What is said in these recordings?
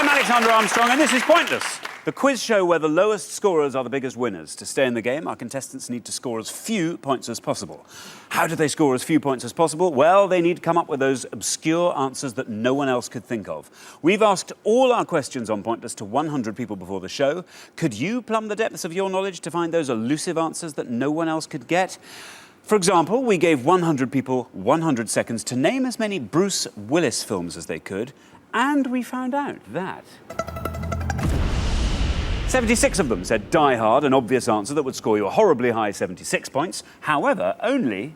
I'm Alexander Armstrong, and this is Pointless, the quiz show where the lowest scorers are the biggest winners. To stay in the game, our contestants need to score as few points as possible. How do they score as few points as possible? Well, they need to come up with those obscure answers that no one else could think of. We've asked all our questions on Pointless to 100 people before the show. Could you plumb the depths of your knowledge to find those elusive answers that no one else could get? For example, we gave 100 people 100 seconds to name as many Bruce Willis films as they could, and we found out that 76 of them said Die Hard, an obvious answer that would score you a horribly high 76 points. However, only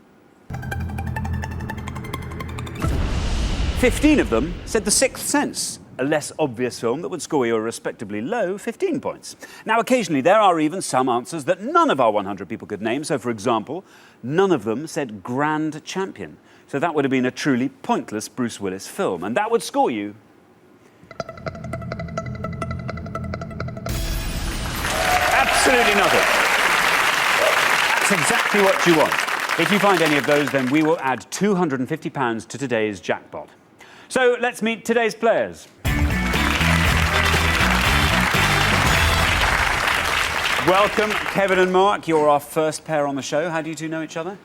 15 of them said The Sixth Sense, a less obvious film that would score you a respectably low 15 points. Now, occasionally there are even some answers that none of our 100 people could name. So, for example, none of them said Grand Champion. So that would have been a truly pointless Bruce Willis film, and that would score you absolutely nothing. That's exactly what you want. If you find any of those, then we will add £250 to today's jackpot. So let's meet today's players. Welcome, Kevin and Mark. You're our first pair on the show. How do you two know each other?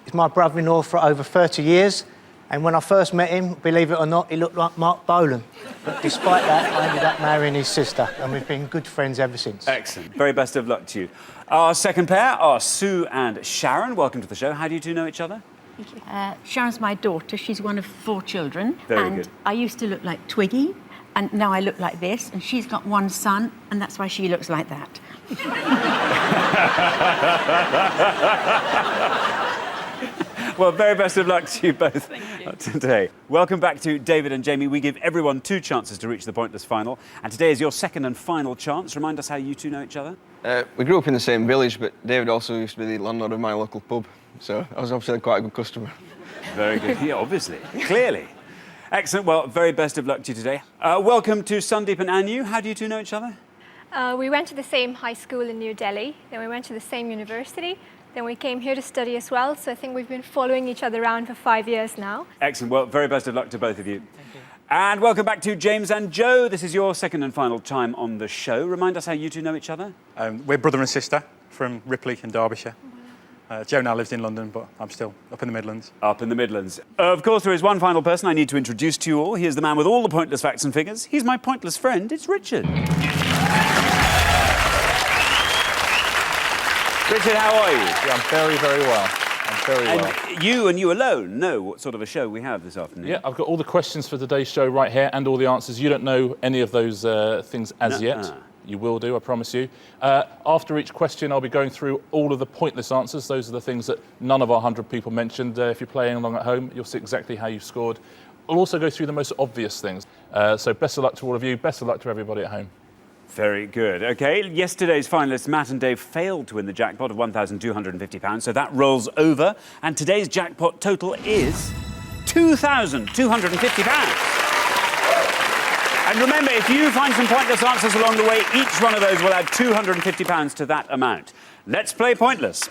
He's my brother-in-law for over 30 years, and when I first met him, believe it or not, he looked like Mark Bolan. But despite that, I ended up marrying his sister, and we've been good friends ever since. Excellent. Very best of luck to you. Our second pair are Sue and Sharon. Welcome to the show. How do you two know each other? Sharon's my daughter. She's one of 4 children. Very and good. I used to look like Twiggy, and now I look like this, and she's got one son, and that's why she looks like that. Well, very best of luck to you both today. Welcome back to David and Jamie. We give everyone 2 chances to reach the Pointless final, and today is your second and final chance. Remind us how you two know each other. We grew up in the same village, but David also used to be the landlord of my local pub, so I was obviously quite a good customer. Very good. Yeah, obviously. Clearly. Excellent. Well, very best of luck to you today. Welcome to Sandeep and Anu. How do you two know each other? We went to the same high school in New Delhi, then we went to the same university, then we came here to study as well, so I think we've been following each other around for 5 years now. Excellent. Well, very best of luck to both of you. Thank you. And welcome back to James and Joe. This is your second and final time on the show. Remind us how you two know each other. We're brother and sister from Ripley in Derbyshire. Joe now lives in London, but I'm still up in the Midlands. Up in the Midlands. Of course, there is one final person I need to introduce to you all. He is the man with all the pointless facts and figures. He's my pointless friend. It's Richard. Richard, how are you? Yeah, I'm very, very well. I'm very well. And you alone know what sort of a show we have this afternoon. Yeah, I've got all the questions for today's show right here and all the answers. You don't know any of those things as yet. You will do, I promise you. After each question, I'll be going through all of the pointless answers. Those are the things that none of our 100 people mentioned. If you're playing along at home, you'll see exactly how you've scored. I'll also go through the most obvious things. So best of luck to all of you. Best of luck to everybody at home. Very good. OK, yesterday's finalists, Matt and Dave, failed to win the jackpot of £1,250, so that rolls over. And today's jackpot total is £2,250. And remember, if you find some pointless answers along the way, each one of those will add £250 to that amount. Let's play Pointless.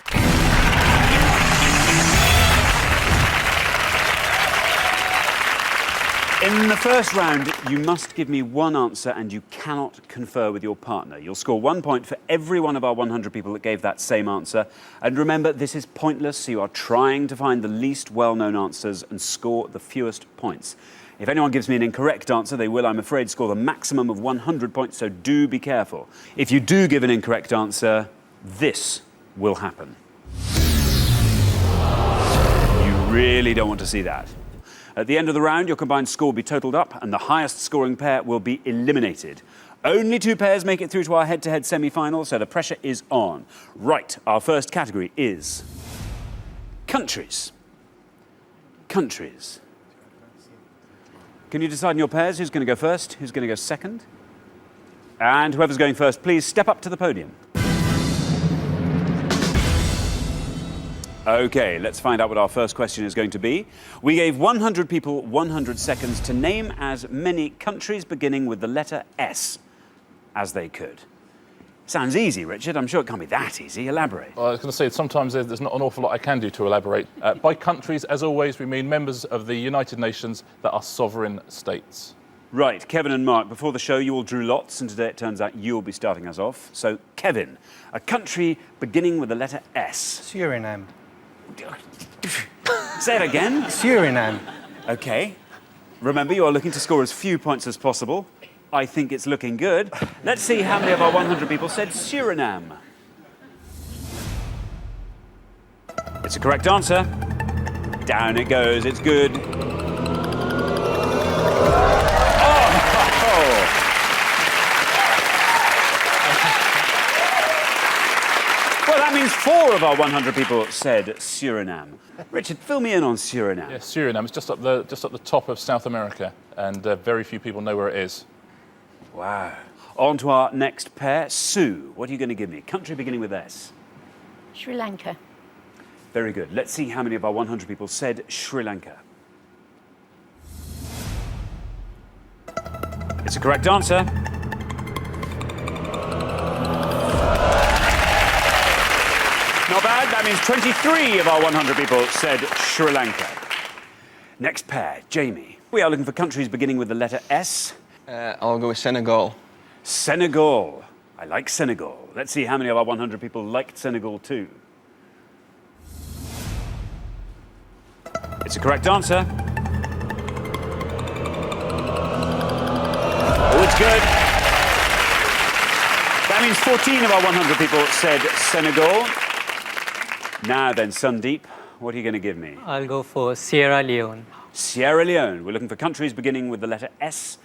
In the first round, you must give me one answer and you cannot confer with your partner. You'll score 1 point for every one of our 100 people that gave that same answer. And remember, this is pointless, so you are trying to find the least well-known answers and score the fewest points. If anyone gives me an incorrect answer, they will, I'm afraid, score the maximum of 100 points, so do be careful. If you do give an incorrect answer, this will happen. You really don't want to see that. At the end of the round, your combined score will be totalled up and the highest scoring pair will be eliminated. Only 2 pairs make it through to our head-to-head semi-final, so the pressure is on. Right, our first category is countries. Countries. Can you decide in your pairs who's going to go first, who's going to go second? And whoever's going first, please step up to the podium. OK, let's find out what our first question is going to be. We gave 100 people 100 seconds to name as many countries beginning with the letter S as they could. Sounds easy, Richard. I'm sure it can't be that easy. Elaborate. Well, I was going to say, sometimes there's not an awful lot I can do to elaborate. By countries, as always, we mean members of the United Nations that are sovereign states. Right, Kevin and Mark, before the show you all drew lots, and today it turns out you'll be starting us off. So, Kevin, a country beginning with the letter S. Suriname. Say it again. Suriname. Okay. Remember, you are looking to score as few points as possible. I think it's looking good. Let's see how many of our 100 people said Suriname. It's a correct answer. Down it goes, it's good. Well, that means 4 of our 100 people said Suriname. Richard, fill me in on Suriname. Yeah, Suriname is just up the top of South America, and very few people know where it is. Wow. On to our next pair. Sue, what are you going to give me? Country beginning with S. Sri Lanka. Very good. Let's see how many of our 100 people said Sri Lanka. It's a correct answer. Not bad. That means 23 of our 100 people said Sri Lanka. Next pair, Jamie. We are looking for countries beginning with the letter S. I'll go with Senegal. Senegal. I like Senegal. Let's see how many of our 100 people liked Senegal too. It's a correct answer. Oh, it's good. That means 14 of our 100 people said Senegal. Now then, Sandeep, what are you going to give me? I'll go for Sierra Leone. Sierra Leone. We're looking for countries beginning with the letter S.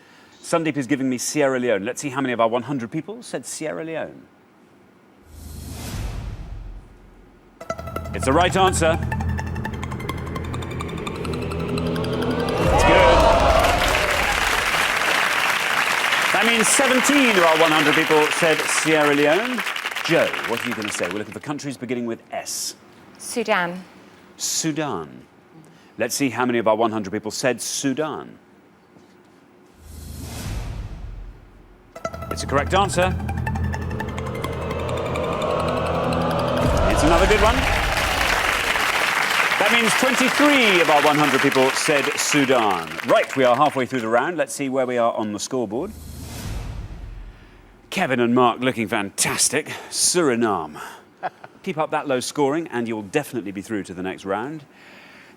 Sandeep is giving me Sierra Leone. Let's see how many of our 100 people said Sierra Leone. It's the right answer. It's good. That means 17 of our 100 people said Sierra Leone. Joe, what are you going to say? We're looking for countries beginning with S. Sudan. Sudan. Let's see how many of our 100 people said Sudan. It's a correct answer. It's another good one. That means 23 of our 100 people said Sudan. Right, we are halfway through the round. Let's see where we are on the scoreboard. Kevin and Mark looking fantastic. Suriname. Keep up that low scoring and you'll definitely be through to the next round.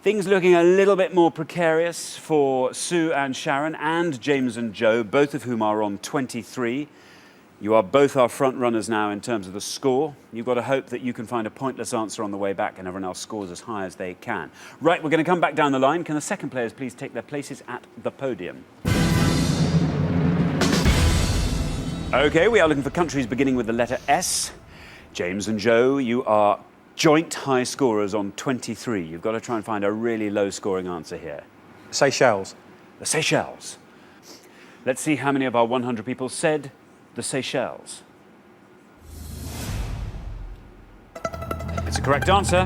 Things looking a little bit more precarious for Sue and Sharon and James and Joe, both of whom are on 23. You are both our front runners now in terms of the score. You've got to hope that you can find a pointless answer on the way back and everyone else scores as high as they can. Right, we're going to come back down the line. Can the second players please take their places at the podium? OK, we are looking for countries beginning with the letter S. James and Joe, you are joint high scorers on 23. You've got to try and find a really low-scoring answer here. Seychelles. The Seychelles. Let's see how many of our 100 people said the Seychelles. It's a correct answer.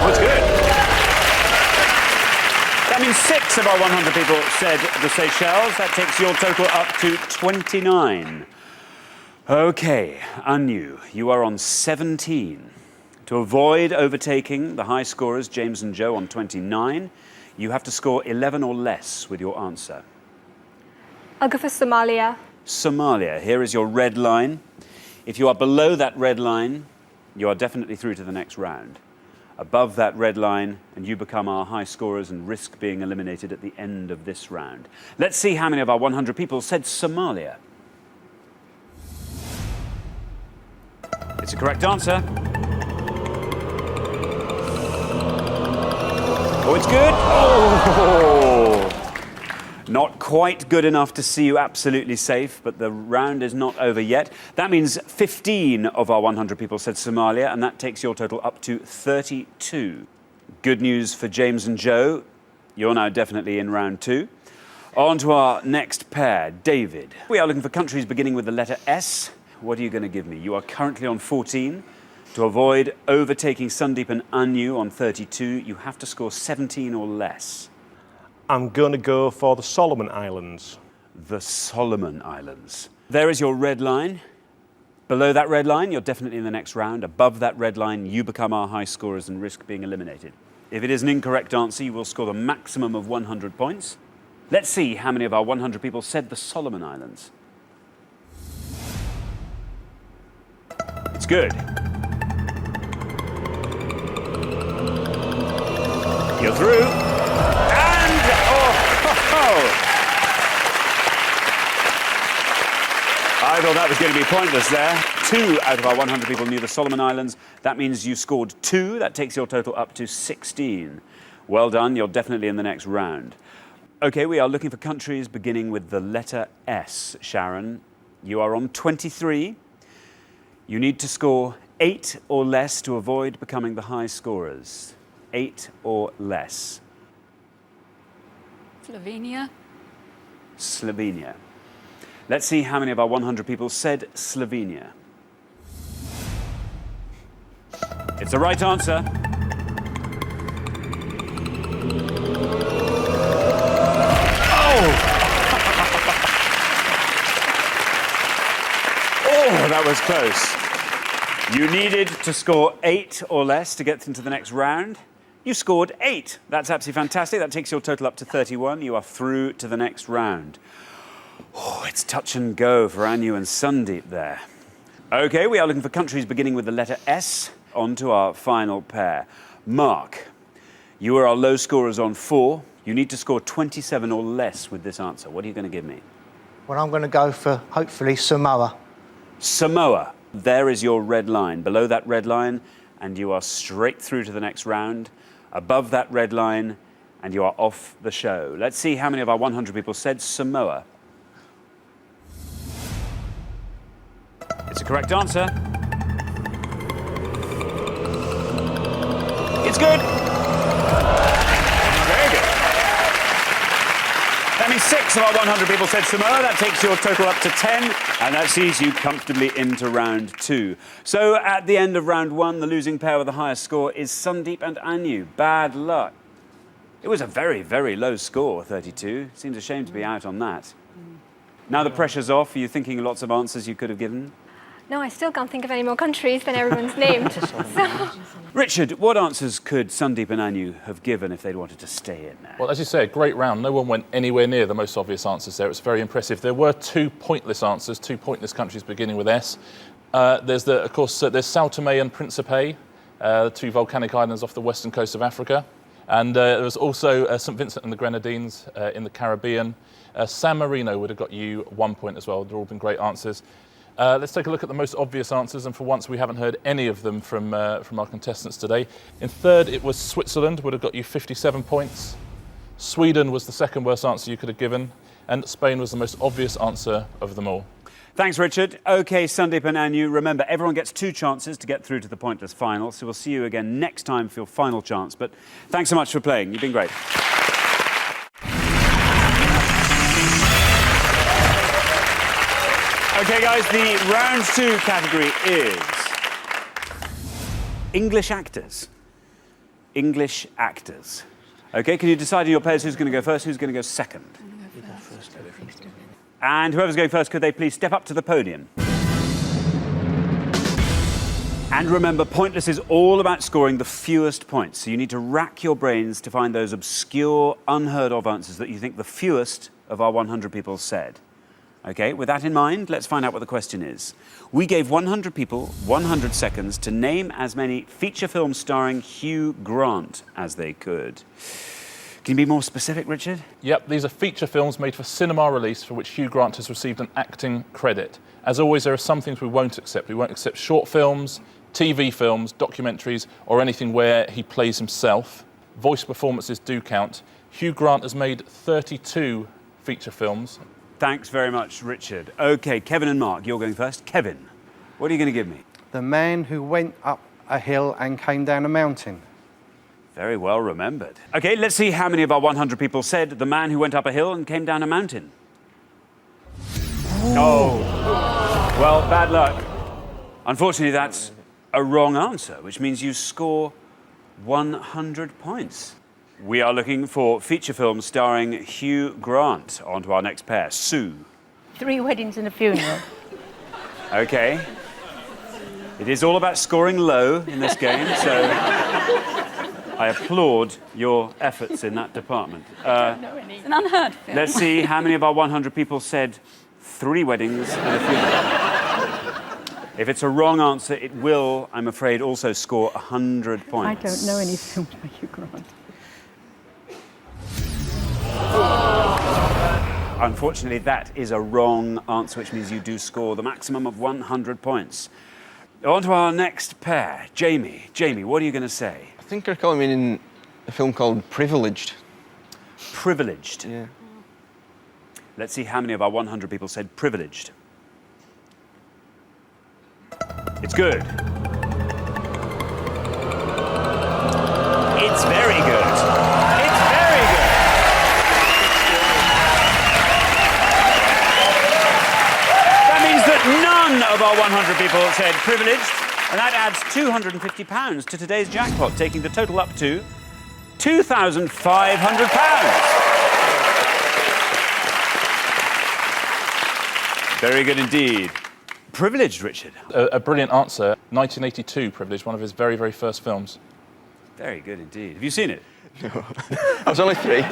Oh, it's good. That means 6 of our 100 people said the Seychelles. That takes your total up to 29. OK, Anu, you are on 17. To avoid overtaking the high scorers, James and Joe, on 29, you have to score 11 or less with your answer. I'll go for Somalia. Somalia, here is your red line. If you are below that red line, you are definitely through to the next round. Above that red line, and you become our high scorers and risk being eliminated at the end of this round. Let's see how many of our 100 people said Somalia. It's a correct answer. Oh, it's good. Oh! Not quite good enough to see you absolutely safe, but the round is not over yet. That means 15 of our 100 people said Somalia, and that takes your total up to 32. Good news for James and Joe. You're now definitely in round 2. On to our next pair, David. We are looking for countries beginning with the letter S. What are you going to give me? You are currently on 14. To avoid overtaking Sandeep and Anu on 32, you have to score 17 or less. I'm going to go for the Solomon Islands. The Solomon Islands. There is your red line. Below that red line, you're definitely in the next round. Above that red line, you become our high scorers and risk being eliminated. If it is an incorrect answer, you will score the maximum of 100 points. Let's see how many of our 100 people said the Solomon Islands. It's good. You're through. And, I thought that was going to be pointless there. 2 out of our 100 people knew the Solomon Islands. That means you scored 2. That takes your total up to 16. Well done. You're definitely in the next round. OK, we are looking for countries beginning with the letter S. Sharon, you are on 23. You need to score 8 or less to avoid becoming the high scorers. 8 or less. Slovenia. Slovenia. Let's see how many of our 100 people said Slovenia. It's the right answer. Oh, that was close. You needed to score 8 or less to get into the next round. You scored 8. That's absolutely fantastic. That takes your total up to 31. You are through to the next round. Oh, it's touch and go for Anu and Sandeep there. OK, we are looking for countries beginning with the letter S. On to our final pair. Mark, you are our low scorers on 4. You need to score 27 or less with this answer. What are you going to give me? Well, I'm going to go for, hopefully, Samoa. Samoa. There is your red line. Below that red line, and you are straight through to the next round. Above that red line, and you are off the show. Let's see how many of our 100 people said Samoa. It's a correct answer. It's good. Very good. That means 6 of our 100 people said Samoa. That takes your total up to 10, and that sees you comfortably into round 2. So at the end of round 1, the losing pair with the highest score is Sandeep and Anu. Bad luck. It was a very, very low score, 32. Seems a shame to be out on that. Now the pressure's off. Are you thinking lots of answers you could have given? No, I still can't think of any more countries than everyone's named. So. Richard, what answers could Sandeep and Anu have given if they'd wanted to stay in there? Well, as you say, a great round. No one went anywhere near the most obvious answers there. It's very impressive. There were 2 pointless answers, 2 pointless countries beginning with S. There's, there's Sao Tome and Principe, the 2 volcanic islands off the western coast of Africa. And there was also St. Vincent and the Grenadines in the Caribbean. San Marino would have got you 1 point as well. They've all been great answers. Let's take a look at the most obvious answers, and for once we haven't heard any of them from our contestants today. In third, it was Switzerland, would have got you 57 points. Sweden was the second worst answer you could have given, and Spain was the most obvious answer of them all. Thanks, Richard. OK, Sandeep and Anu, remember, everyone gets 2 chances to get through to the pointless final, so we'll see you again next time for your final chance. But thanks so much for playing. You've been great. OK, guys, the round 2 category is English actors. English actors. OK, can you decide in your pairs who's going to go first, who's going to go second? And whoever's going first, could they please step up to the podium? And remember, Pointless is all about scoring the fewest points. So you need to rack your brains to find those obscure, unheard of answers that you think the fewest of our 100 people said. OK, with that in mind, let's find out what the question is. We gave 100 people 100 seconds to name as many feature films starring Hugh Grant as they could. Can you be more specific, Richard? Yep, these are feature films made for cinema release for which Hugh Grant has received an acting credit. As always, there are some things we won't accept. We won't accept short films, TV films, documentaries, or anything where he plays himself. Voice performances do count. Hugh Grant has made 32 feature films. Thanks very much, Richard. OK, Kevin and Mark, you're going first. Kevin, what are you going to give me? The Man Who Went Up a Hill and Came Down a Mountain. Very well remembered. OK, let's see how many of our 100 people said The Man Who Went Up a Hill and Came Down a Mountain. Oh, well, bad luck. Unfortunately, that's a wrong answer, which means you score 100 points. We are looking for feature films starring Hugh Grant. On to our next pair. Sue. 3 Weddings and a Funeral. OK. It is all about scoring low in this game, so I applaud your efforts in that department. It's an unheard film. Let's see how many of our 100 people said 3 weddings and a funeral. If it's a wrong answer, it will, I'm afraid, also score 100 I points. don't know any films by Hugh Grant. Unfortunately, that is a wrong answer, which means you do score the maximum of 100 points. On to our next pair. Jamie. Jamie, what are you going to say? I think they're calling me in a film called Privileged. Privileged. Yeah. Let's see how many of our 100 people said privileged. It's good. It's very good. It's very good. That means that none of our 100 people said privileged, and that adds £250 to today's jackpot, taking the total up to £2,500. Very good indeed. Privileged, Richard. A brilliant answer. 1982, Privileged, one of his very, very first films. Very good indeed. Have you seen it? No. I was only 3.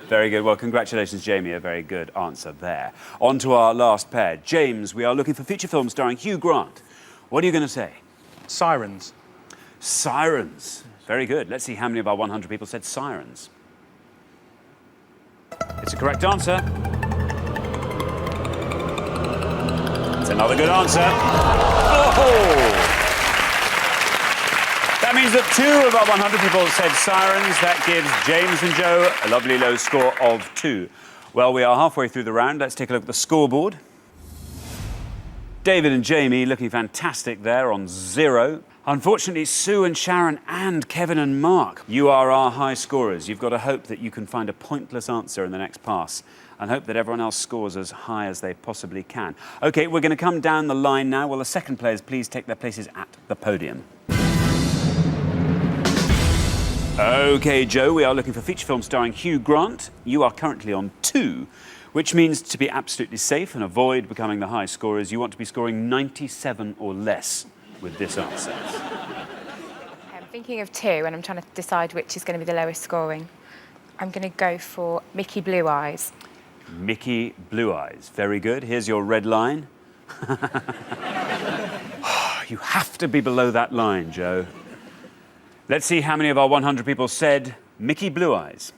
Very good. Well, congratulations, Jamie. A very good answer there. On to our last pair. James, we are looking for feature films starring Hugh Grant. What are you going to say? Sirens. Sirens. Very good. Let's see how many of our 100 people said Sirens. It's a correct answer. It's another good answer. Oh! That means that 2 of our 100 people said Sirens. That gives James and Joe a lovely low score of 2. Well, we are halfway through the round. Let's take a look at the scoreboard. David and Jamie looking fantastic there on 0. Unfortunately, Sue and Sharon and Kevin and Mark, you are our high scorers. You've got to hope that you can find a pointless answer in the next pass and hope that everyone else scores as high as they possibly can. OK, we're going to come down the line now. Will the second players please take their places at the podium? OK, Joe, we are looking for feature films starring Hugh Grant. You are currently on 2, which means to be absolutely safe and avoid becoming the high scorers, you want to be scoring 97 or less with this answer. I'm thinking of 2 and I'm trying to decide which is going to be the lowest scoring. I'm going to go for Mickey Blue Eyes. Mickey Blue Eyes. Very good. Here's your red line. You have to be below that line, Joe. Let's see how many of our 100 people said Mickey Blue Eyes.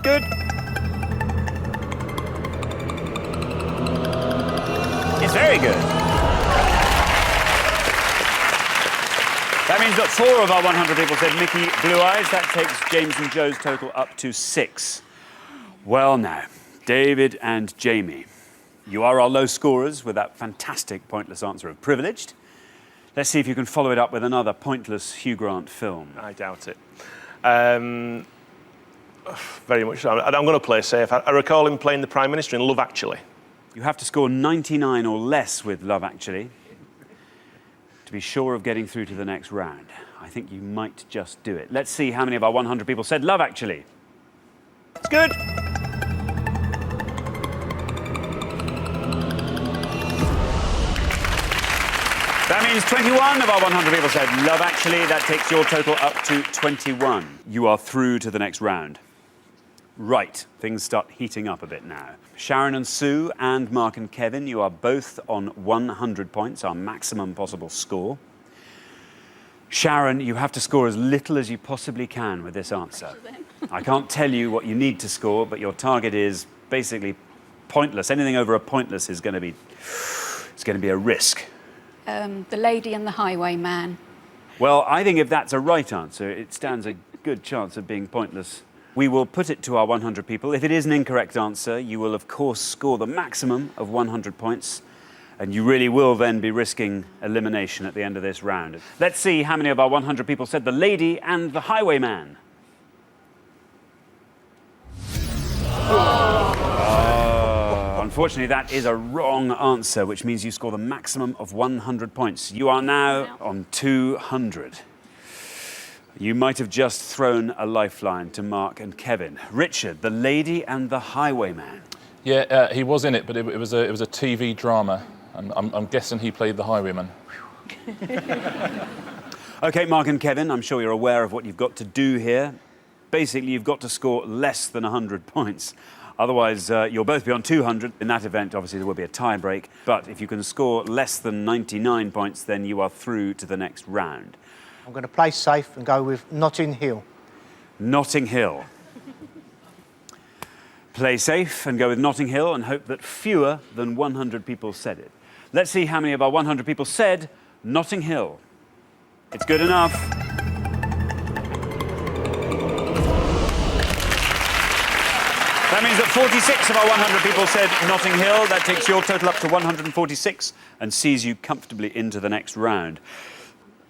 Good. It's very good. That means that 4 of our 100 people said Mickey Blue Eyes. That takes James and Joe's total up to 6. Well now, David and Jamie, you are our low scorers with that fantastic pointless answer of privileged. Let's see if you can follow it up with another pointless Hugh Grant film. I doubt it. Very much so. I'm going to play safe. I recall him playing the Prime Minister in Love Actually. You have to score 99 or less with Love Actually to be sure of getting through to the next round. I think you might just do it. Let's see how many of our 100 people said Love Actually. It's good. That means 21 of our 100 people said Love Actually. That takes your total up to 21. You are through to the next round. Right, things start heating up a bit now. Sharon and Sue and Mark and Kevin, you are both on 100 points, our maximum possible score. Sharon, you have to score as little as you possibly can with this answer. I can't tell you what you need to score, but your target is basically pointless. Anything over a pointless is going to be a risk. The Lady and the Highwayman. Well, I think if that's a right answer, it stands a good chance of being pointless. We will put it to our 100 people. If it is an incorrect answer, you will, of course, score the maximum of 100 points, and you really will then be risking elimination at the end of this round. Let's see how many of our 100 people said The Lady and the Highwayman. Unfortunately, that is a wrong answer, which means you score the maximum of 100 points. You are now on 200. You might have just thrown a lifeline to Mark and Kevin. Richard, The Lady and the Highwayman. Yeah, he was in it, but it was a TV drama. I'm guessing he played the highwayman. OK, Mark and Kevin, I'm sure you're aware of what you've got to do here. Basically, you've got to score less than 100 points. Otherwise, you'll both be on 200. In that event, obviously, there will be a tie-break. But if you can score less than 99 points, then you are through to the next round. I'm going to play safe and go with Notting Hill. Notting Hill. Play safe and go with Notting Hill and hope that fewer than 100 people said it. Let's see how many of our 100 people said Notting Hill. It's good enough. That means that 46 of our 100 people said Notting Hill. That takes your total up to 146 and sees you comfortably into the next round.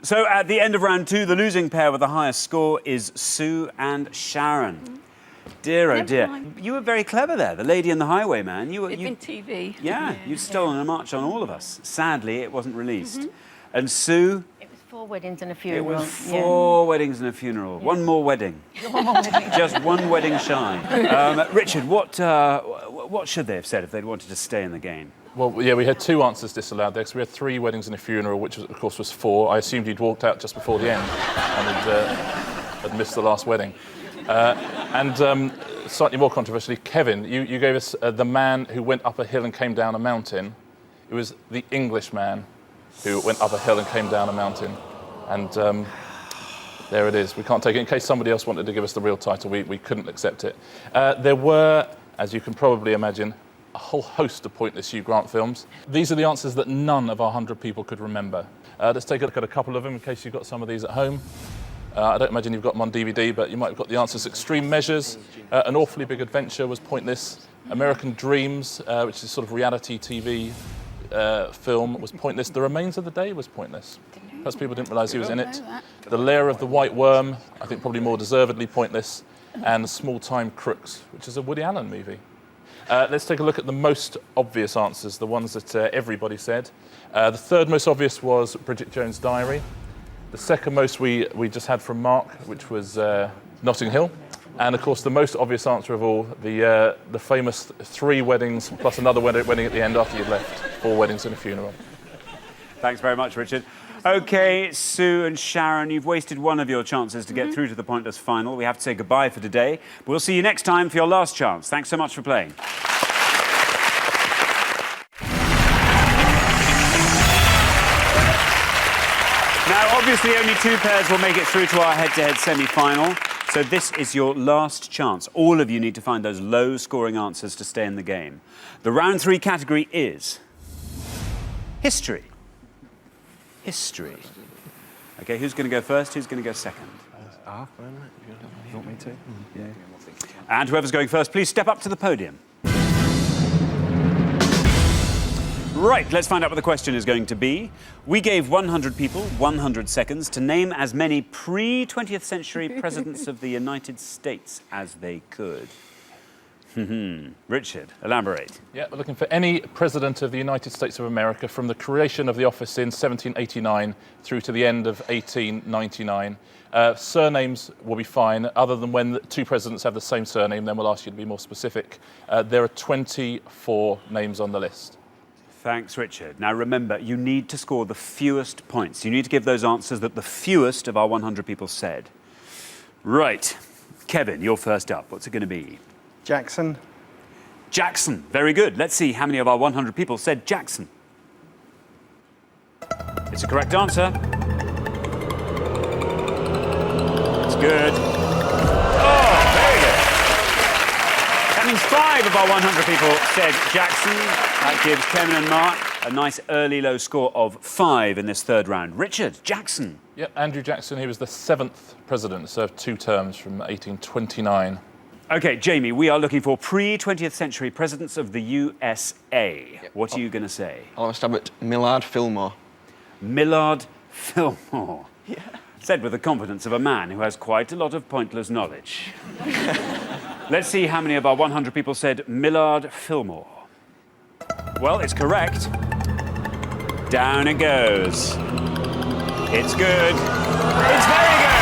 So at the end of round 2, the losing pair with the highest score is Sue and Sharon. Dear, oh dear. You were very clever there, the lady and the highwayman. It's been TV. Yeah, you've stolen a march on all of us. Sadly, it wasn't released. And Sue? It was 4 weddings and a funeral. It was 4 weddings and a funeral. One more wedding. Just one wedding shy. Richard, what should they have said if they'd wanted to stay in the game? Well, yeah, we had 2 answers disallowed there, because we had 3 weddings and a funeral, which, of course, was 4. I assumed you'd walked out just before the end and had missed the last wedding. Slightly more controversially, Kevin, you gave us the man who went up a hill and came down a mountain. It was the Englishman who went up a hill and came down a mountain. And there it is. We can't take it. In case somebody else wanted to give us the real title, we couldn't accept it. There were, as you can probably imagine, a whole host of pointless Hugh Grant films. These are the answers that none of our 100 people could remember. Let's take a look at a couple of them in case you've got some of these at home. I don't imagine you've got them on DVD, but you might have got the answers. Extreme Measures, An Awfully Big Adventure was pointless. American Dreams, which is sort of reality TV film, was pointless. The Remains of the Day was pointless. Perhaps people didn't realise he was in it. The Lair of the White Worm, I think probably more deservedly pointless. And Small Time Crooks, which is a Woody Allen movie. Let's take a look at the most obvious answers, the ones that everybody said. The third most obvious was Bridget Jones' Diary. The second most we just had from Mark, which was Notting Hill. And of course, the most obvious answer of all, the famous 3 weddings plus another wedding at the end after you'd left. 4 weddings and a funeral. Thanks very much, Richard. OK, Sue and Sharon, you've wasted one of your chances to get through to the Pointless final. We have to say goodbye for today. We'll see you next time for your last chance. Thanks so much for playing. Now, obviously, only 2 pairs will make it through to our head-to-head semi-final. So this is your last chance. All of you need to find those low-scoring answers to stay in the game. The round 3 category is history. History. OK, who's going to go first? Who's going to go second? You want me to? Yeah. And whoever's going first, please step up to the podium. Right, let's find out what the question is going to be. We gave 100 people 100 seconds to name as many pre-20th century presidents of the United States as they could. Richard, elaborate. Yeah, we're looking for any president of the United States of America from the creation of the office in 1789 through to the end of 1899. Surnames will be fine, other than when 2 presidents have the same surname, then we'll ask you to be more specific. There are 24 names on the list. Thanks, Richard. Now, remember, you need to score the fewest points. You need to give those answers that the fewest of our 100 people said. Right. Kevin, you're first up. What's it going to be? Jackson. Jackson. Very good. Let's see how many of our 100 people said Jackson. It's a correct answer. It's good. Oh, very good. That means 5 of our 100 people said Jackson. That gives Kevin and Mark a nice early low score of 5 in this third round. Richard, Jackson. Yeah, Andrew Jackson, he was the 7th president, served 2 terms from 1829. OK, Jamie, we are looking for pre-20th century presidents of the USA. Yep. What are you going to say? I'll have a stab at Millard Fillmore. Millard Fillmore. Yeah. Said with the confidence of a man who has quite a lot of pointless knowledge. Let's see how many of our 100 people said Millard Fillmore. Well, it's correct. Down it goes. It's good. It's very good.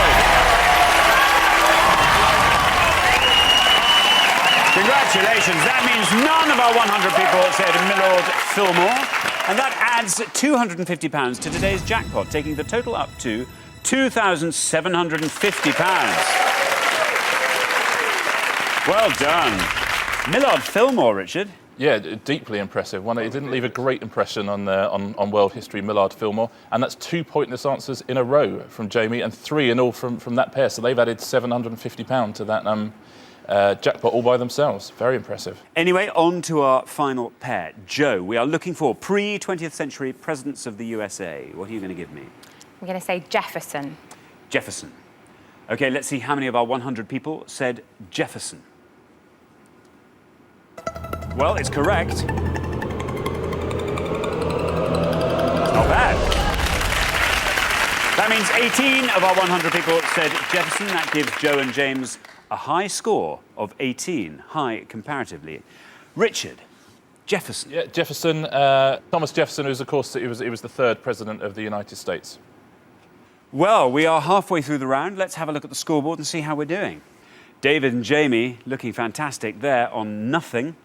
Congratulations. That means none of our 100 people said Millard Fillmore. And that adds £250 to today's jackpot, taking the total up to £2,750. Well done. Millard Fillmore, Richard. Yeah, deeply impressive. One, it didn't leave a great impression on world history, Millard Fillmore, and that's 2 pointless answers in a row from Jamie, and 3 in all from that pair. So they've added £750 to that jackpot all by themselves. Very impressive. Anyway, on to our final pair. Joe, we are looking for pre-20th century presidents of the USA. What are you going to give me? I'm going to say Jefferson. Jefferson. OK, let's see how many of our 100 people said Jefferson. Well, it's correct. It's not bad. That means 18 of our 100 people said Jefferson. That gives Joe and James a high score of 18, high comparatively. Richard, Jefferson. Yeah, Jefferson, Thomas Jefferson, who's, of course, he was the 3rd president of the United States. Well, we are halfway through the round. Let's have a look at the scoreboard and see how we're doing. David and Jamie looking fantastic there on nothing.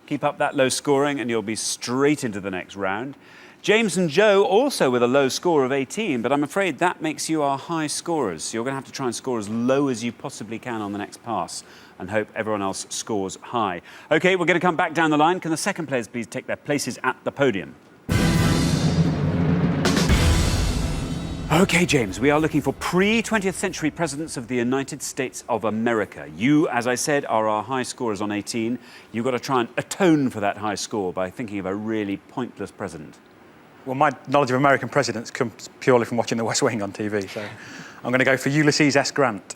Keep up that low scoring and you'll be straight into the next round. James and Joe also with a low score of 18, but I'm afraid that makes you our high scorers. So you're going to have to try and score as low as you possibly can on the next pass and hope everyone else scores high. OK, we're going to come back down the line. Can the second players please take their places at the podium? OK, James, we are looking for pre-20th century presidents of the United States of America. You, as I said, are our high scorers on 18. You've got to try and atone for that high score by thinking of a really pointless president. Well, my knowledge of American presidents comes purely from watching The West Wing on TV, so I'm going to go for Ulysses S. Grant.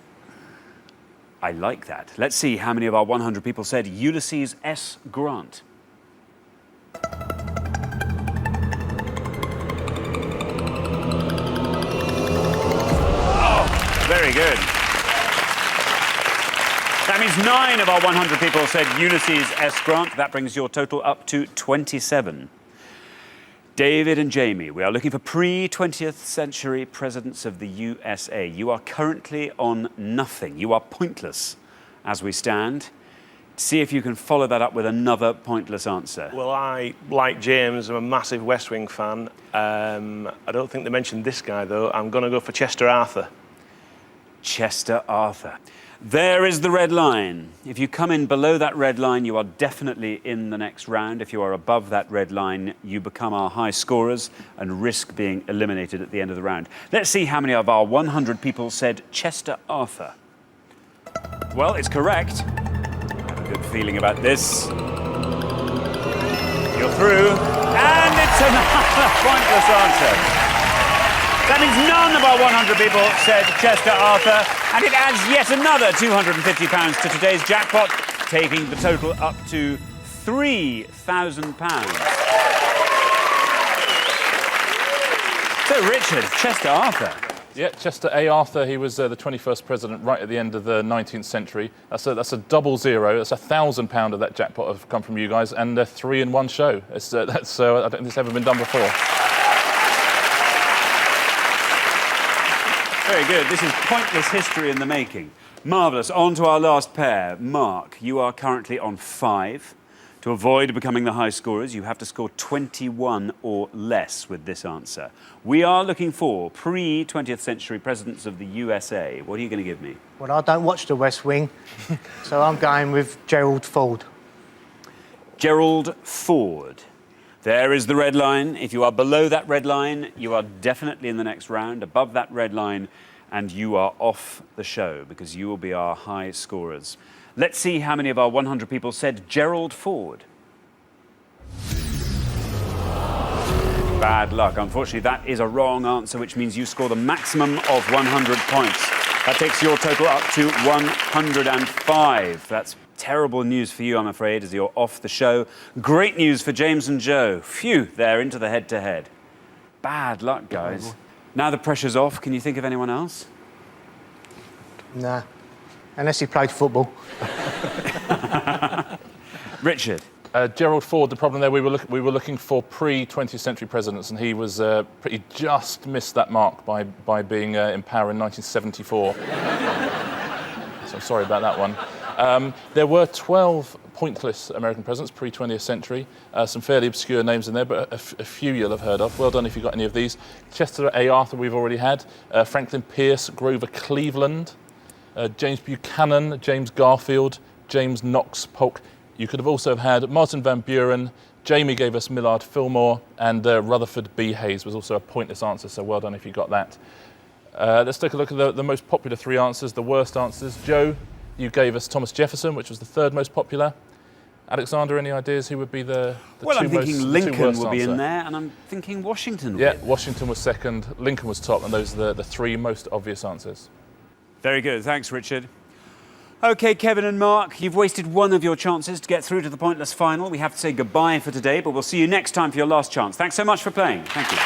I like that. Let's see how many of our 100 people said Ulysses S. Grant. Very good. That means 9 of our 100 people said Ulysses S. Grant. That brings your total up to 27. David and Jamie, we are looking for pre-20th century presidents of the USA. You are currently on nothing. You are pointless as we stand. See if you can follow that up with another pointless answer. Well, I, like James, I'm a massive West Wing fan. I don't think they mentioned this guy, though. I'm going to go for Chester Arthur. Chester Arthur. There is the red line. If you come in below that red line, you are definitely in the next round. If you are above that red line, you become our high scorers and risk being eliminated at the end of the round. Let's see how many of our 100 people said Chester Arthur. Well, it's correct. I have a good feeling about this. You're through. And it's another pointless answer. That means none of our 100 people said Chester Arthur, and it adds yet another £250 to today's jackpot, taking the total up to £3,000. So, Richard, Chester Arthur. Yeah, Chester A. Arthur, he was the 21st president right at the end of the 19th century. That's a double zero. That's £1,000 of that jackpot have come from you guys, and 3 in one show. I don't think it's ever been done before. Very good. This is pointless history in the making. Marvellous. On to our last pair. Mark, you are currently on 5. To avoid becoming the high scorers, you have to score 21 or less with this answer. We are looking for pre-20th century presidents of the USA. What are you going to give me? Well, I don't watch The West Wing, so I'm going with Gerald Ford. Gerald Ford. There is the red line. If you are below that red line, you are definitely in the next round. Above that red line, and you are off the show because you will be our high scorers. Let's see how many of our 100 people said Gerald Ford. Bad luck. Unfortunately, that is a wrong answer, which means you score the maximum of 100 points. That takes your total up to 105. That's terrible news for you, I'm afraid, as you're off the show. Great news for James and Joe. Phew, they're into the head-to-head. Bad luck, guys. Now the pressure's off, can you think of anyone else? Nah, unless he played football. Richard. Gerald Ford, the problem there, we were looking for pre-20th century presidents, and he was pretty just missed that mark by being in power in 1974. So I'm sorry about that one. There were 12 pointless American presidents pre-20th century. Some fairly obscure names in there, but a few you'll have heard of. Well done if you got any of these. Chester A. Arthur we've already had. Franklin Pierce, Grover Cleveland, James Buchanan, James Garfield, James Knox Polk. You could have also had Martin Van Buren. Jamie gave us Millard Fillmore, and Rutherford B. Hayes was also a pointless answer, so well done if you got that. Let's take a look at the most popular 3 answers, the worst answers. Joe, you gave us Thomas Jefferson, which was the 3rd most popular. Alexander, any ideas who would be the Well, two I'm thinking most, Lincoln two worst will be answer? in there, and I'm thinking Washington will Yeah, be in there. Washington was 2nd, Lincoln was top, and those are the 3 most obvious answers. Very good. Thanks, Richard. OK, Kevin and Mark, you've wasted one of your chances to get through to the pointless final. We have to say goodbye for today, but we'll see you next time for your last chance. Thanks so much for playing. Thank you.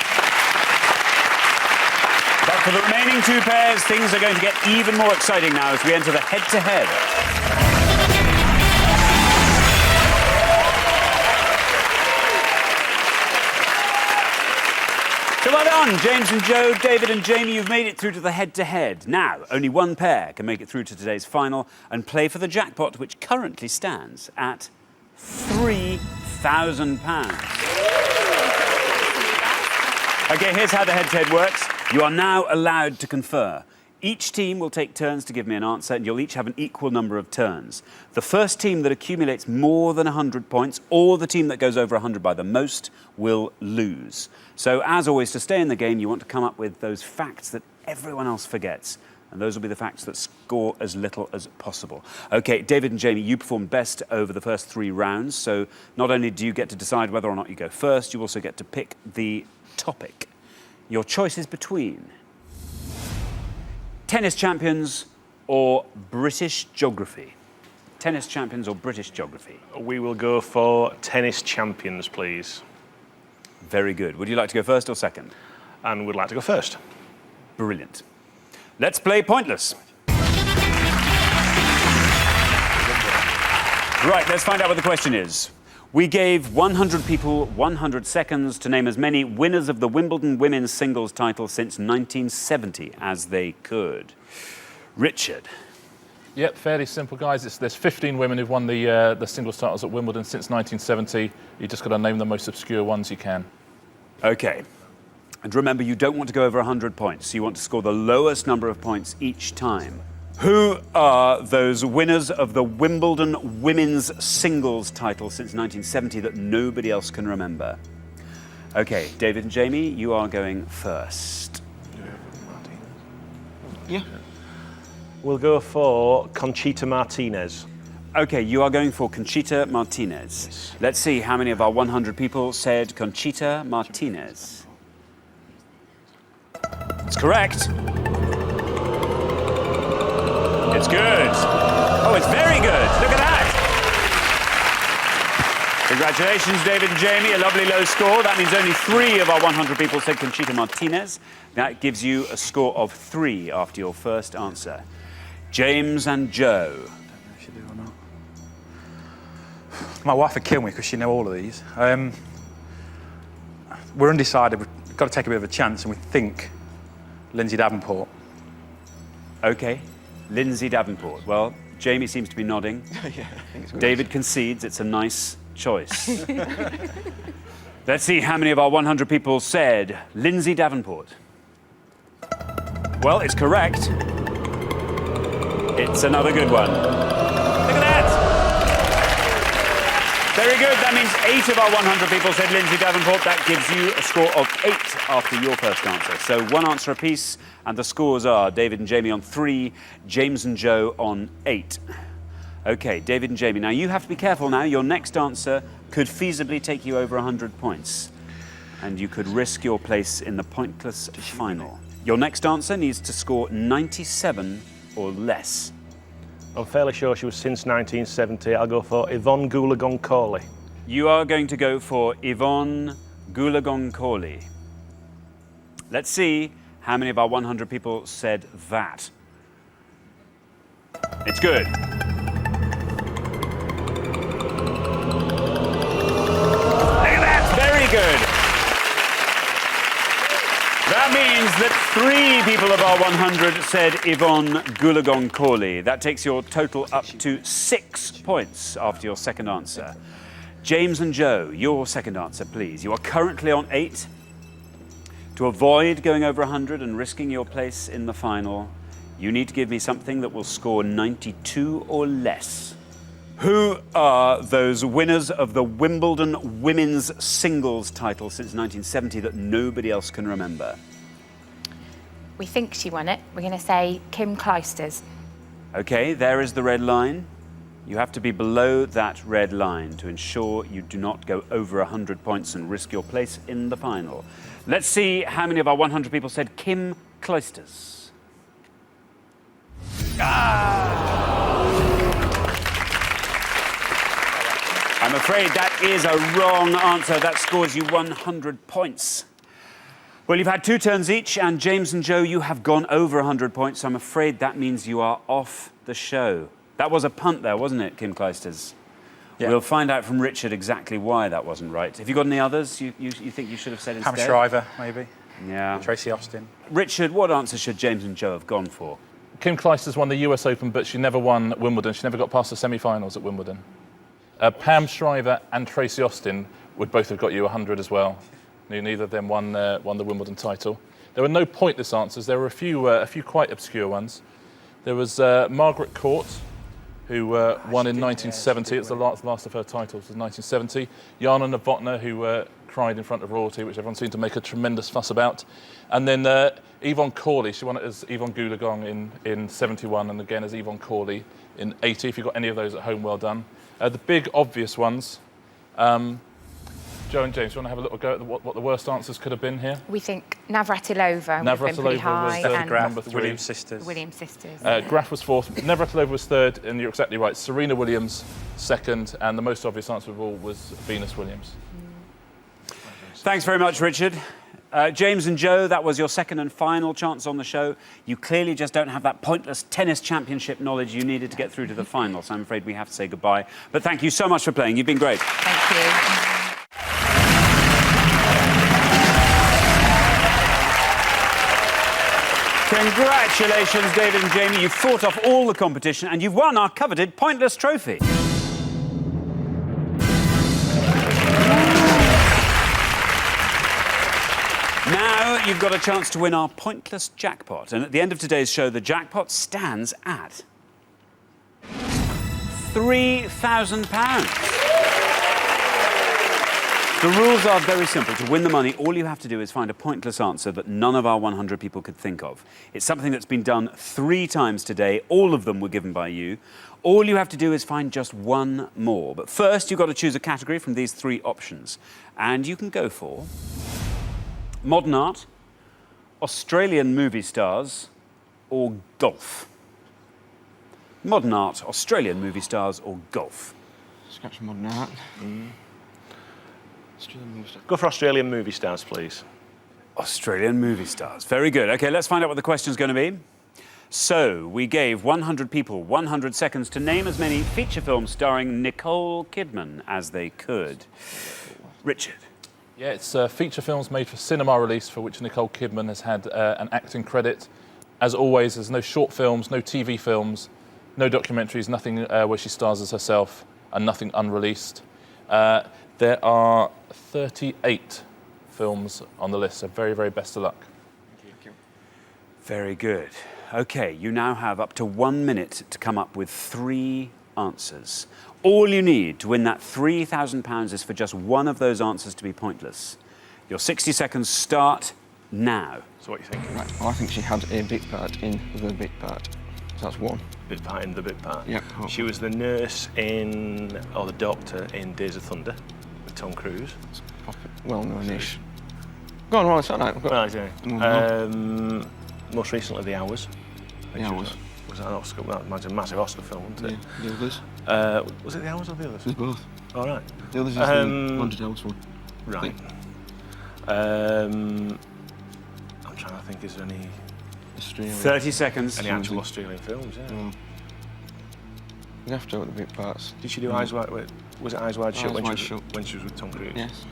But for the remaining 2 pairs, things are going to get even more exciting now as we enter the head-to-head. So well done, James and Joe, David and Jamie, you've made it through to the head-to-head. Now, only one pair can make it through to today's final and play for the jackpot, which currently stands at £3,000. OK, here's how the head-to-head works. You are now allowed to confer. Each team will take turns to give me an answer, and you'll each have an equal number of turns. The first team that accumulates more than 100 points, or the team that goes over 100 by the most, will lose. So, as always, to stay in the game, you want to come up with those facts that everyone else forgets. And those will be the facts that score as little as possible. OK, David and Jamie, you performed best over the first 3 rounds. So, not only do you get to decide whether or not you go first, you also get to pick the topic. Your choice is between tennis champions or British geography. Tennis champions or British geography? We will go for tennis champions, please. Very good. Would you like to go first or second? And would like to go first. Brilliant. Let's play Pointless. Right, let's find out what the question is. We gave 100 people 100 seconds to name as many winners of the Wimbledon women's singles title since 1970 as they could. Richard. Yep, fairly simple, guys. There's 15 women who've won the singles titles at Wimbledon since 1970. You just got to name the most obscure ones you can. OK. And remember, you don't want to go over 100 points. You want to score the lowest number of points each time. Who are those winners of the Wimbledon women's singles title since 1970 that nobody else can remember? OK, David and Jamie, you are going first. Yeah. We'll go for Conchita Martinez. OK, you are going for Conchita Martinez. Yes. Let's see how many of our 100 people said Conchita Martinez. It's correct. It's good. Oh, it's very good. Look at that. Congratulations, David and Jamie. A lovely low score. That means only 3 of our 100 people said Conchita Martinez. That gives you a score of 3 after your first answer. James and Joe. My wife would kill me because she knows all of these. We're undecided. We've got to take a bit of a chance, and we think Lindsay Davenport. OK. Lindsay Davenport. Well, Jamie seems to be nodding. Yeah, I think it's good. David concedes it's a nice choice. Let's see how many of our 100 people said Lindsay Davenport. Well, it's correct. It's another good one. Look at that! Very good. That means 8 of our 100 people said Lindsay Davenport. That gives you a score of 8 after your first answer. So 1 answer apiece, and the scores are David and Jamie on 3, James and Joe on 8. OK, David and Jamie. Now, you have to be careful now. Your next answer could feasibly take you over 100 points, and you could risk your place in the pointless final. Your next answer needs to score 97 or less. I'm fairly sure she was since 1970. I'll go for Yvonne Goolagong-Cawley. You are going to go for Yvonne Goolagong-Cawley. Let's see how many of our 100 people said that. It's good. Look at that, very good. That means that 3 people of our 100 said Yvonne Goolagong-Cawley. That takes your total up to 6 points after your second answer. James and Joe, your second answer, please. You are currently on 8. To avoid going over 100 and risking your place in the final, you need to give me something that will score 92 or less. Who are those winners of the Wimbledon women's singles title since 1970 that nobody else can remember? We think she won it. We're going to say Kim Clijsters. Okay, there is the red line. You have to be below that red line to ensure you do not go over 100 points and risk your place in the final. Let's see how many of our 100 people said Kim Clijsters. I'm afraid that is a wrong answer. That scores you 100 points. Well, you've had 2 turns each, and James and Joe, you have gone over 100 points, so I'm afraid that means you are off the show. That was a punt there, wasn't it, Kim Clijsters? Yeah. We'll find out from Richard exactly why that wasn't right. Have you got any others you think you should have said instead? Pam Shriver, maybe. Yeah. Tracy Austin. Richard, what answer should James and Joe have gone for? Kim Clijsters won the US Open, but she never won Wimbledon. She never got past the semi-finals at Wimbledon. Pam Shriver and Tracy Austin would both have got you 100 as well. Neither of them won the Wimbledon title. There were no pointless answers. There were a few quite obscure ones. There was Margaret Court, who won in 1970. It was the last of her titles was 1970. Jana Novotná, who cried in front of royalty, which everyone seemed to make a tremendous fuss about. And then Yvonne Cawley, she won it as Yvonne Goolagong in 71, and again as Yvonne Cawley in 80. If you've got any of those at home, well done. The big obvious ones. Joe and James, do you want to have a little go at what the worst answers could have been here? We think Navratilova would have been pretty high. was and number 3. Williams sisters. Williams sisters. Graf was 4th, Navratilova was 3rd, and you're exactly right. Serena Williams 2nd, and the most obvious answer of all was Venus Williams. Thanks very much, Richard. James and Joe, that was your second and final chance on the show. You clearly just don't have that pointless tennis championship knowledge you needed to get through to the final, so I'm afraid we have to say goodbye. But thank you so much for playing. You've been great. Thank you. Congratulations, David and Jamie. You've fought off all the competition and you've won our coveted Pointless Trophy. Now you've got a chance to win our Pointless Jackpot. And at the end of today's show, the jackpot stands at £3,000. The rules are very simple. To win the money, all you have to do is find a pointless answer that none of our 100 people could think of. It's something that's been done 3 times today. All of them were given by you. All you have to do is find just one more. But first, you've got to choose a category from these 3 options. And you can go for modern art, Australian movie stars, or golf. Modern art, Australian movie stars, or golf. Scratch modern art. Go for Australian movie stars, please. Australian movie stars. Very good. OK, let's find out what the question's going to be. So, we gave 100 people 100 seconds to name as many feature films starring Nicole Kidman as they could. Richard. Yeah, it's feature films made for cinema release for which Nicole Kidman has had an acting credit. As always, there's no short films, no TV films, no documentaries, nothing where she stars as herself, and nothing unreleased. There are 38 films on the list, so very, very best of luck. Thank you. Very good. OK, you now have up to 1 minute to come up with 3 answers. All you need to win that £3,000 is for just one of those answers to be pointless. Your 60 seconds start now. So what are you thinking? Right, well, I think she had a bit part in the bit part. So that's 1. Bit part in the bit part. Yeah. She was the nurse in, or the doctor in Days of Thunder with Tom Cruise. Well-known-ish. Go on, it's all right. Right, yeah. Most recently, The Hours. The Hours. Was that an Oscar? That was a massive Oscar film, wasn't it? Yeah, The Others. Was it The Hours or The Others? It was both. All right. The Others is the Haunted House one. Right. I'm trying to think, is there any... Australia. 30 seconds. Any actual Australian films, yeah. Well, you have to go with the big parts. Did she do Eyes Wide... Was it Eyes Wide Shut, Eyes Wide Shut. when she was with Tom Cruise? Yes.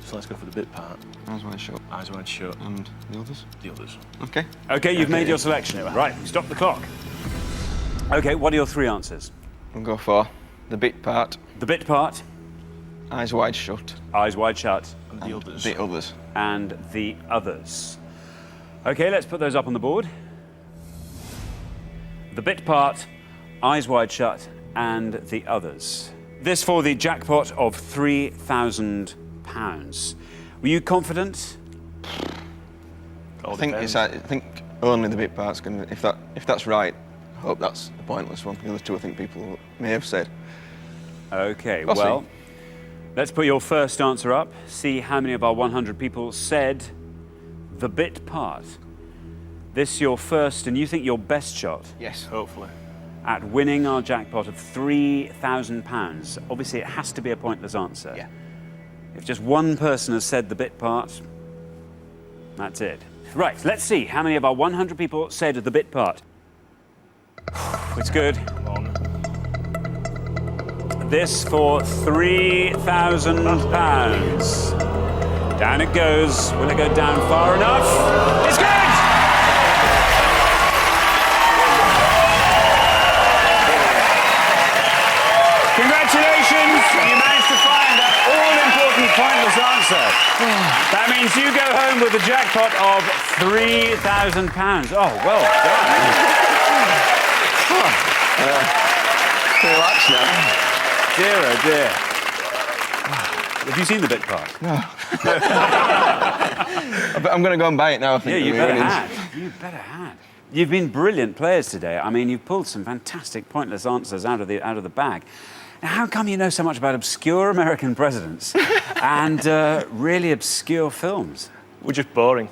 So let's go for the bit part. Eyes wide shut. Eyes wide shut. And the others? The others. Okay. OK, you've made your selection. Right, stop the clock. OK, what are your three answers? We'll go for the bit part. The bit part, Eyes wide shut. eyes wide shut, And the others. The others. and the others. OK, let's put those up on the board. The bit part, eyes wide shut, and the others. This for the jackpot of £3,000. Were you confident? All I think depends. I think only the bit part's going to... If that's right, I hope that's a pointless one. The other two I think people may have said. OK, We'll well, see. let's put your first answer up. See how many of our 100 people said the bit part. This your first and you think your best shot Yes. Hopefully. at winning our jackpot of £3,000. Obviously, it has to be a pointless answer. Yeah. If just one person has said the bit part, that's it. Right, let's see how many of our 100 people said the bit part. It's good. Come on. This for £3,000. Down it goes. Will it go down far enough? It's good! Congratulations! You managed to find that all-important pointless answer. That means you go home with a jackpot of £3,000. Oh, well done. Relax now. Dear, oh dear. Have you seen the bit part? I'm going to go and buy it now, I think. Yeah, you the better earnings. had. You better had. You've been brilliant players today. I mean, you've pulled some fantastic pointless answers out of the bag. Now, how come you know so much about obscure American presidents and really obscure films? We're just boring.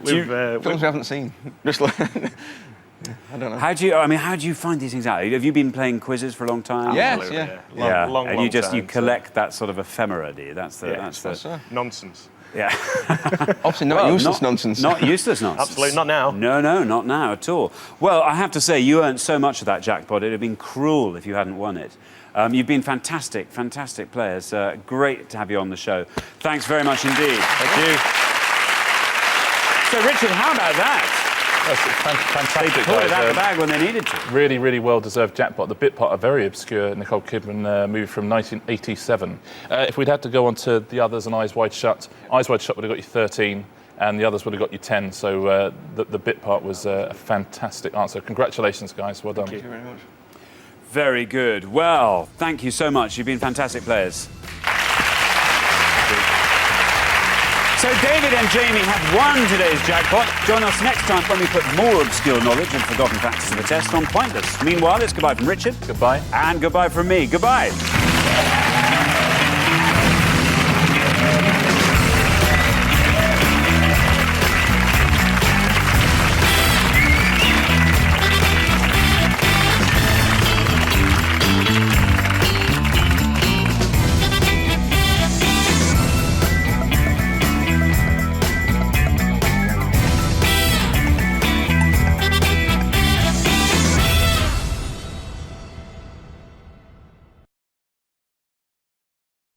We've, Films we haven't seen. Just like... I don't know. How do you find these things out? Have you been playing quizzes for a long time? Yes, Absolutely, yeah. Long and you time, collect that sort of ephemera, do you? That's the Nonsense. yeah. Obviously not Well, useless nonsense. Not useless nonsense. Absolutely not now. No, not now at all. Well, I have to say, you earned so much of that jackpot. It'd have been cruel if you hadn't won it. You've been fantastic players. Great to have you on the show. Thanks very much indeed. Thank you. So, Richard, how about that? That's fantastic, They pulled it guys. out of the bag when they needed to. Really, really well-deserved jackpot. The bit part, a very obscure Nicole Kidman movie from 1987. If we'd had to go on to the others and Eyes Wide Shut would have got you 13, and the others would have got you 10. So the bit part was a fantastic answer. Congratulations, guys. Well done. Thank you very much. Very good. Well, thank you so much. You've been fantastic players. So David and Jamie have won today's jackpot. Join us next time when we put more obscure knowledge and forgotten facts to the test on Pointless. Meanwhile, it's goodbye from Richard. Goodbye. And goodbye from me. Goodbye.